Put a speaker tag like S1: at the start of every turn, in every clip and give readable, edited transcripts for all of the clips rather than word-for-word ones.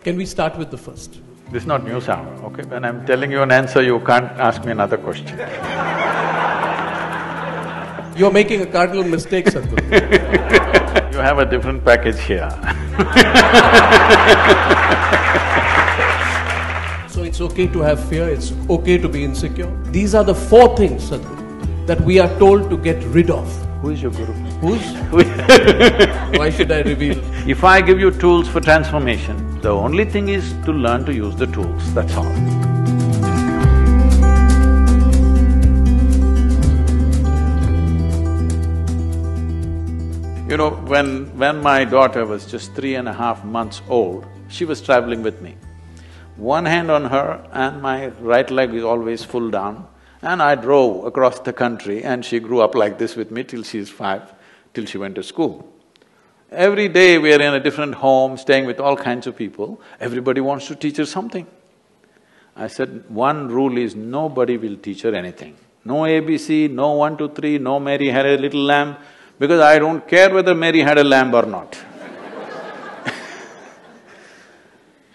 S1: Can we start with the first?
S2: This is not news hour, okay? When I'm telling you an answer, you can't ask me another question.
S1: You're making a cardinal mistake, Sadhguru.
S2: You have a different package here.
S1: So it's okay to have fear, it's okay to be insecure. These are the four things, Sadhguru, that we are told to get rid of.
S2: Who is your guru?
S1: Whose? Why should I reveal?
S2: If I give you tools for transformation, the only thing is to learn to use the tools, that's all. You know, when my daughter was just 3.5 months old, she was traveling with me. One hand on her and my right leg is always full down, and I drove across the country and she grew up like this with me till she's 5, till she went to school. Every day we are in a different home, staying with all kinds of people, everybody wants to teach her something. I said, one rule is nobody will teach her anything. No ABC, no 1, 2, 3, no Mary had a little lamb, because I don't care whether Mary had a lamb or not.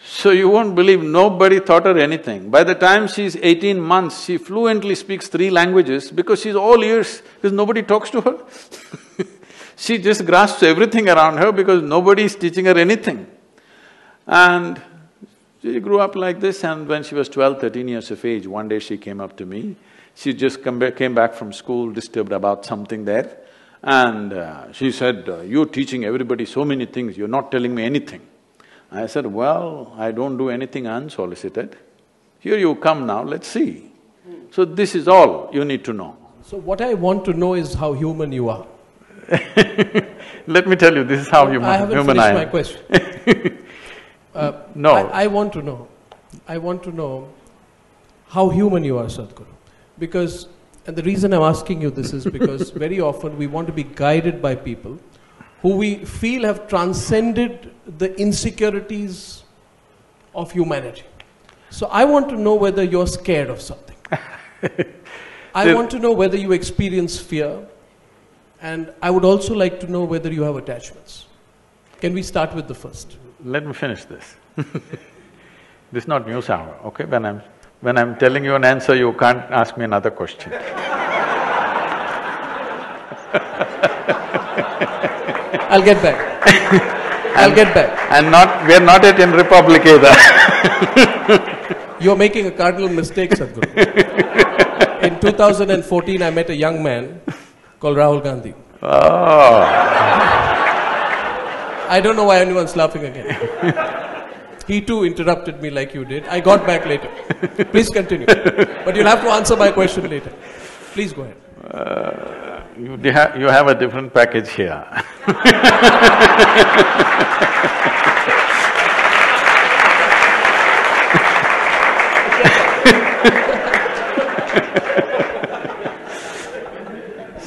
S2: So you won't believe, nobody taught her anything. By the time she's 18 months, she fluently speaks 3 languages because she's all ears, because nobody talks to her. She just grasps everything around her because nobody is teaching her anything. And she grew up like this, and when she was 12, 13 years of age, one day she came up to me. She just came back from school, disturbed about something there. And she said, you're teaching everybody so many things, you're not telling me anything. I said, well, I don't do anything unsolicited. Here you come now, let's see. So this is all you need to know.
S1: So what I want to know is how human you are.
S2: Let me tell you, this is how human I am.
S1: I haven't finished my question.
S2: No.
S1: I want to know how human you are, Sadhguru. Because, and the reason I'm asking you this is because very often we want to be guided by people who we feel have transcended the insecurities of humanity. So I want to know whether you're scared of something. I want to know whether you experience fear, and I would also like to know whether you have attachments. Can we start with the first?
S2: Let me finish this. This is not news hour, okay? When I'm telling you an answer, you can't ask me another question.
S1: I'll get back. I'll get back.
S2: And we're not yet in Republic either.
S1: You're making a cardinal mistake, Sadhguru. In 2014, I met a young man called Rahul Gandhi.
S2: Oh.
S1: I don't know why anyone's laughing again. He too interrupted me like you did. I got back later. Please continue. But you'll have to answer my question later. Please go ahead.
S2: You have a different package here.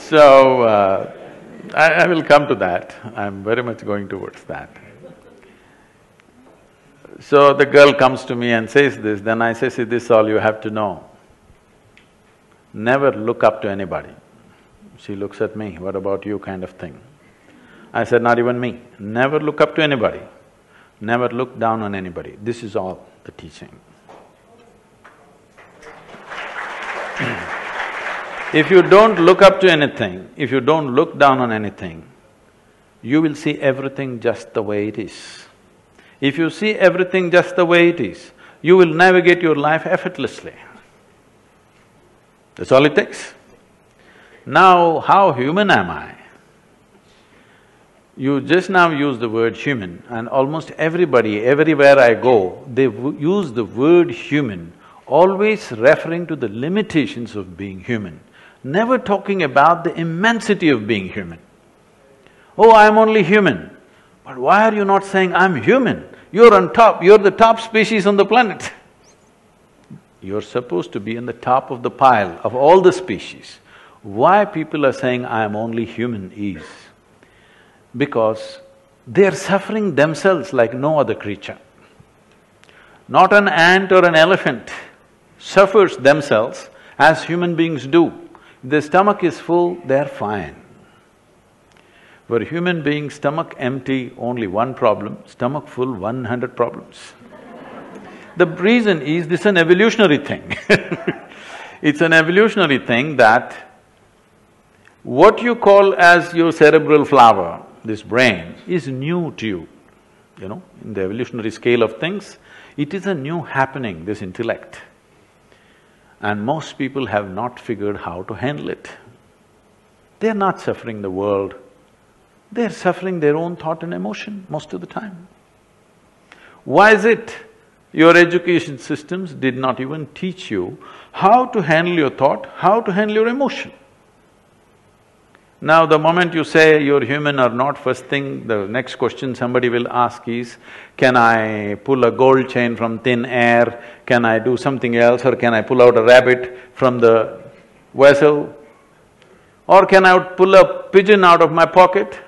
S2: So, I will come to that. I'm very much going towards that. So the girl comes to me and says this, then I say, see, this is all you have to know. Never look up to anybody. She looks at me, what about you, kind of thing. I said, not even me. Never look up to anybody. Never look down on anybody. This is all the teaching. If you don't look up to anything, if you don't look down on anything, you will see everything just the way it is. If you see everything just the way it is, you will navigate your life effortlessly. That's all it takes. Now, how human am I? You just now use the word human, and almost everybody, everywhere I go, they use the word human, always referring to the limitations of being human, never talking about the immensity of being human. Oh, I'm only human. But why are you not saying, I'm human? You're on top, you're the top species on the planet. You're supposed to be on the top of the pile of all the species. Why people are saying, I'm only human is because they're suffering themselves like no other creature. Not an ant or an elephant suffers themselves as human beings do. If their stomach is full, they're fine. For human beings, stomach empty, only one problem, stomach full, 100 problems. The reason is this is an evolutionary thing. It's an evolutionary thing that what you call as your cerebral flower, this brain, is new to you. You know, in the evolutionary scale of things, it is a new happening, this intellect. And most people have not figured how to handle it. They're not suffering the world, they're suffering their own thought and emotion most of the time. Why is it? Your education systems did not even teach you how to handle your thought, how to handle your emotion. Now, the moment you say you're human or not, first thing, the next question somebody will ask is, can I pull a gold chain from thin air? Can I do something else? Or can I pull out a rabbit from the vessel? Or can I pull a pigeon out of my pocket?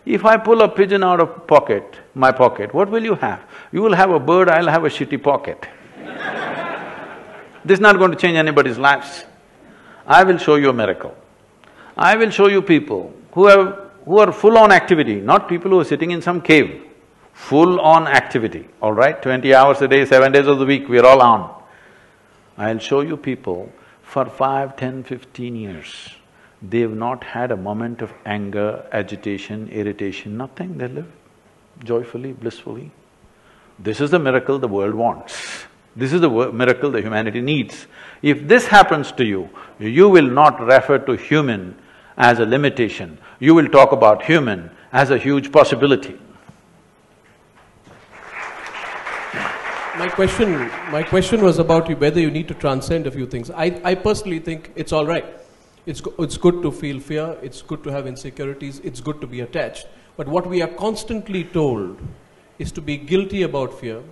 S2: If I pull a pigeon out of my pocket, what will you have? You will have a bird, I'll have a shitty pocket. This is not going to change anybody's lives. I will show you a miracle. I will show you people who are full-on activity, not people who are sitting in some cave. Full-on activity, all right? 20 hours a day, 7 days of the week, we're all on. I'll show you people for 5, 10, 15 years. They've not had a moment of anger, agitation, irritation, nothing. They live joyfully, blissfully. This is the miracle the world wants. This is the miracle the humanity needs. If this happens to you, you will not refer to human as a limitation. You will talk about human as a huge possibility.
S1: My question was about whether you need to transcend a few things. I personally think it's all right. It's good to feel fear, it's good to have insecurities, it's good to be attached. But what we are constantly told is to be guilty about fear,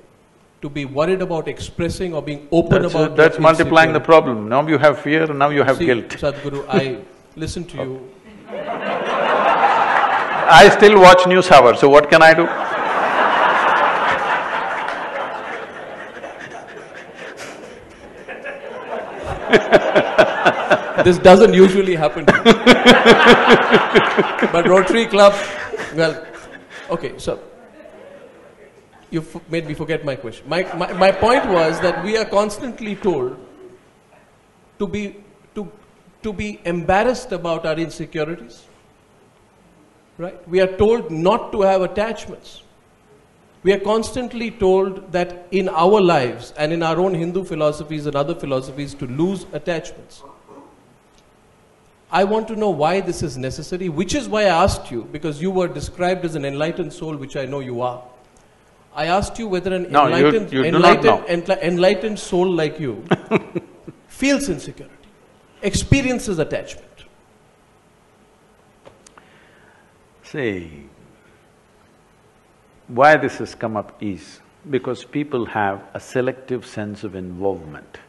S1: to be worried about expressing or being open about…
S2: That's multiplying the problem. Now you have fear, now you have guilt.
S1: Sadhguru, I listen to you.
S2: I still watch News Hour, so what can I do?
S1: This doesn't usually happen to me. But Rotary Club, well, okay, so you made me forget my question. My point was that we are constantly told to be embarrassed about our insecurities, right? We are told not to have attachments. We are constantly told that in our lives and in our own Hindu philosophies and other philosophies to lose attachments. I want to know why this is necessary, which is why I asked you, because you were described as an enlightened soul, which I know you are. I asked you whether an enlightened soul like you feels insecurity, experiences attachment.
S2: See, why this has come up is because people have a selective sense of involvement.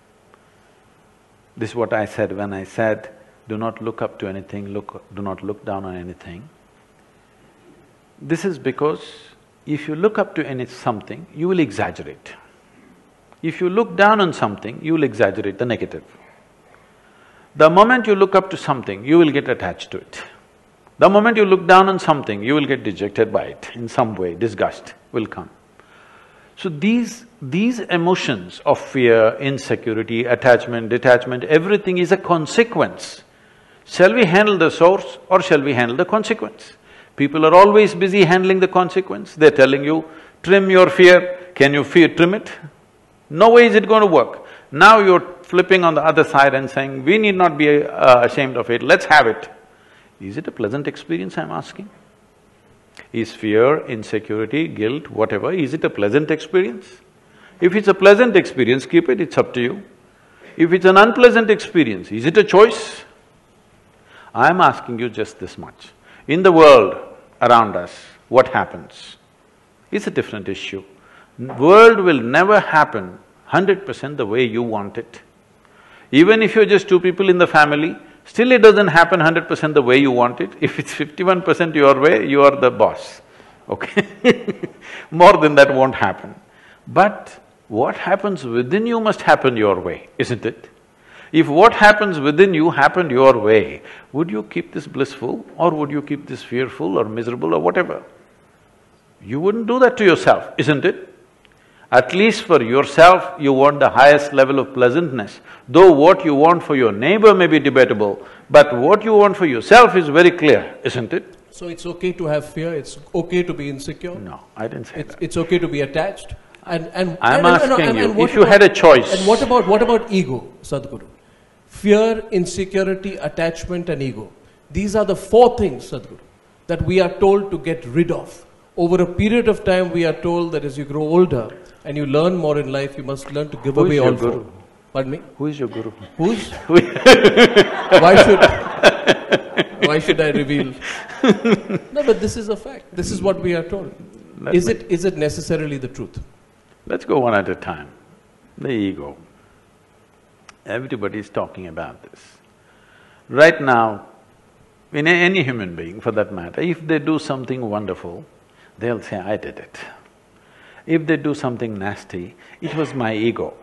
S2: This is what I said when I said, do not look up to anything, do not look down on anything. This is because if you look up to something, you will exaggerate. If you look down on something, you will exaggerate the negative. The moment you look up to something, you will get attached to it. The moment you look down on something, you will get dejected by it in some way, disgust will come. So these emotions of fear, insecurity, attachment, detachment, everything is a consequence. Shall we handle the source or shall we handle the consequence? People are always busy handling the consequence. They're telling you, trim your fear. Can you trim it? No way is it going to work. Now you're flipping on the other side and saying, we need not be ashamed of it, let's have it. Is it a pleasant experience, I'm asking? Is fear, insecurity, guilt, whatever, is it a pleasant experience? If it's a pleasant experience, keep it, it's up to you. If it's an unpleasant experience, is it a choice? I'm asking you just this much. In the world around us, what happens? It's a different issue. World will never happen 100% the way you want it. Even if you're just two people in the family, still it doesn't happen 100% the way you want it. If it's 51% your way, you are the boss, okay? More than that won't happen. But what happens within you must happen your way, isn't it? If what happens within you happened your way, would you keep this blissful or would you keep this fearful or miserable or whatever? You wouldn't do that to yourself, isn't it? At least for yourself, you want the highest level of pleasantness. Though what you want for your neighbor may be debatable, but what you want for yourself is very clear, isn't it?
S1: So it's okay to have fear, it's okay to be insecure?
S2: No, I didn't say that.
S1: It's okay to be attached?
S2: I'm asking you, if you had a choice…
S1: And what about ego, Sadhguru? Fear, insecurity, attachment and ego. These are the four things, Sadhguru, that we are told to get rid of. Over a period of time, we are told that as you grow older and you learn more in life, you must learn to give away all four. Pardon me?
S2: Who is your guru?
S1: Who's? Why should I reveal? No, but this is a fact. This is what we are told. Is it necessarily the truth?
S2: Let's go one at a time. The ego. Everybody is talking about this. Right now, in any human being for that matter, if they do something wonderful, they'll say, I did it. If they do something nasty, it was my ego.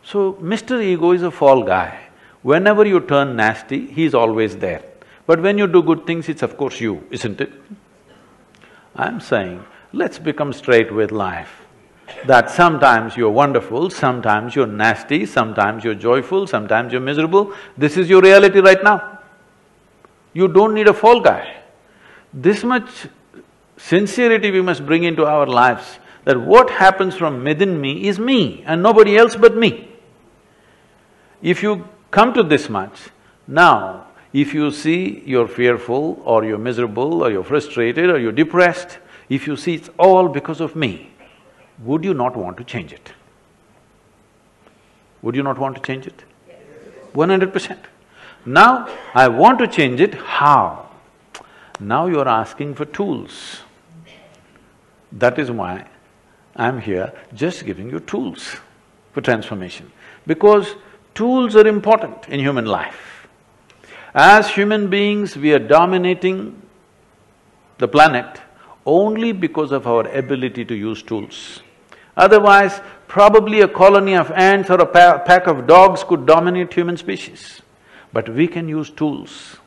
S2: So, Mr. Ego is a fall guy. Whenever you turn nasty, he's always there. But when you do good things, it's of course you, isn't it? I'm saying, let's become straight with life. That sometimes you're wonderful, sometimes you're nasty, sometimes you're joyful, sometimes you're miserable. This is your reality right now. You don't need a fall guy. This much sincerity we must bring into our lives, that what happens from within me is me and nobody else but me. If you come to this much, now if you see you're fearful or you're miserable or you're frustrated or you're depressed, if you see it's all because of me, would you not want to change it? Would you not want to change it? 100%. Now, I want to change it, how? Now you're asking for tools. That is why I'm here just giving you tools for transformation. Because tools are important in human life. As human beings, we are dominating the planet only because of our ability to use tools. Otherwise, probably a colony of ants or a pack of dogs could dominate human species. But we can use tools.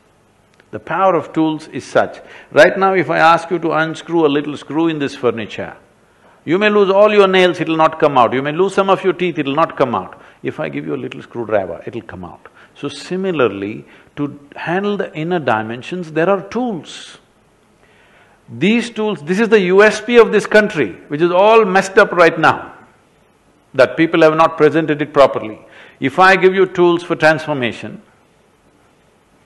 S2: The power of tools is such. Right now, if I ask you to unscrew a little screw in this furniture, you may lose all your nails, it'll not come out. You may lose some of your teeth, it'll not come out. If I give you a little screwdriver, it'll come out. So similarly, to handle the inner dimensions, there are tools. These tools, this is the USP of this country, which is all messed up right now, that people have not presented it properly. If I give you tools for transformation,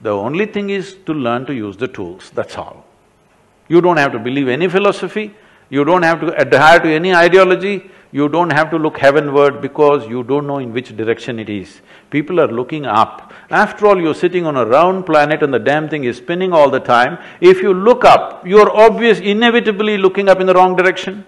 S2: the only thing is to learn to use the tools, that's all. You don't have to believe any philosophy, you don't have to adhere to any ideology, you don't have to look heavenward because you don't know in which direction it is. People are looking up. After all, you're sitting on a round planet and the damn thing is spinning all the time. If you look up, you're inevitably looking up in the wrong direction.